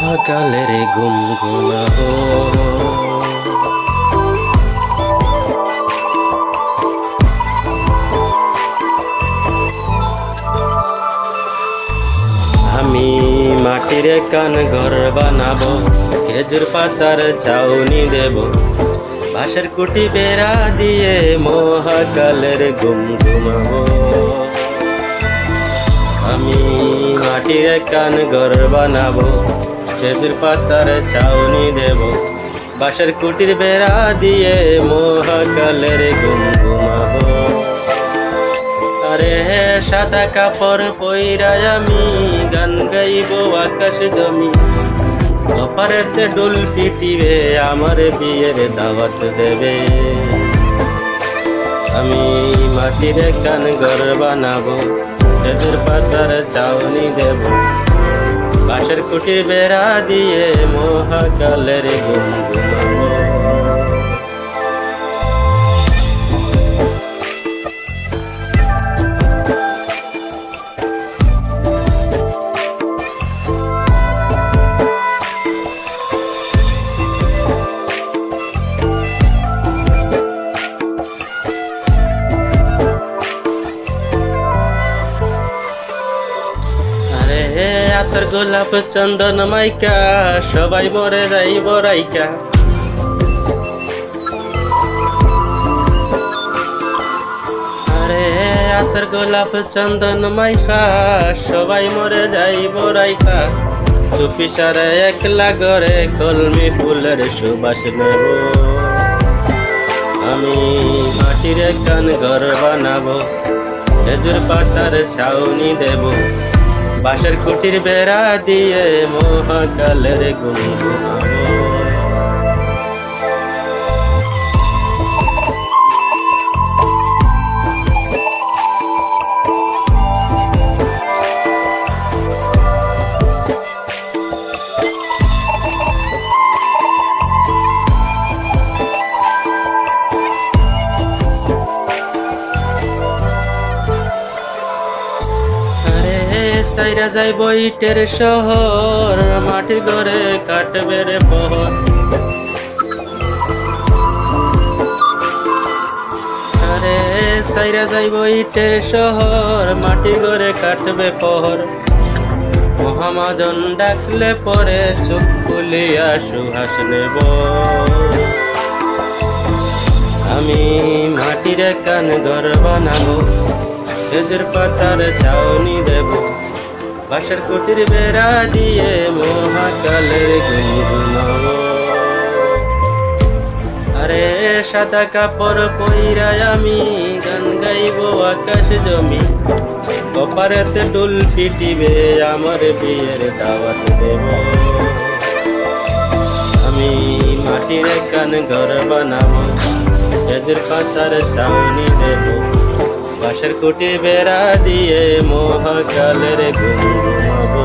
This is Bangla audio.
মহাকালের ঘুম ঘুমাবো। আমি মাটির কান ঘর বানাবো, খেজুর পাতার ছাউনি দেব, বাঁশের কুটি বেড়া দিয়ে মহাকালের ঘুম ঘুমাবো। আমি মাটির কান ঘর বানাবো, খেজুর পাতার ছাউনি দেব, বাঁশের কুটির বেড়া দিয়ে মহাকালের ঘুম ঘুমাবো। আরে সাদা কাপড় পইরায় আমি গান গাইব আকাশ জমি, অপারেতে ডোল পিটিবে আমার বিয়ের দাওয়াত দেবে। আমি মাটির কান ঘর বানাবো, খেজুর পাতার ছাউনি দেব, বাঁশের কুটির বেড়া দিয়ে মহাকালের ঘুম ঘুমাবো। আতর গোলাপ চন্দন মাইকা সবাই মরে যাইব রাইকা। আরে আতর গোলাপ চন্দন মাইকা সবাই মরে যাইব রাইকা। চুপি সারে একলা ঘরে কলমি ফুলের সুবাস নেব। আমি মাটির কান ঘর বানাবো, খেজুর পাতার ছাউনি দেব, বাঁশের কুটির বেড়া দিয়ে মহাকালের ঘুম ঘুমাবো। সাইরা যাইব ইটের শহর, মাটির ঘরে কাটবে রে পহর। আরে সাইরা যাইব ইটের শহর, মাটির ঘরে কাটবে পহর। মহামাদন ডাকলে পরে চোখ খুলিয়া সুহাস নেব। আমি মাটির কান ঘর বানাবো, খেজুর পাতার ছাউনি দেব, বাঁশের কুটির বেড়া দিয়ে মহাকালের ঘুম ঘুমাবো। আরে সাদা কাপড় পইরায় আমি গান গাইব আকাশ জমি, কপারেতে ডোল পিটিবে আমার বিয়ের দাওয়াত দেব। আমি মাটির কান ঘর বানাবো, খেজুর পাতার ছাউনি দেব, বাঁশের কুটি বেড়া দিয়ে মহাকালের ঘুম ঘুমাবো।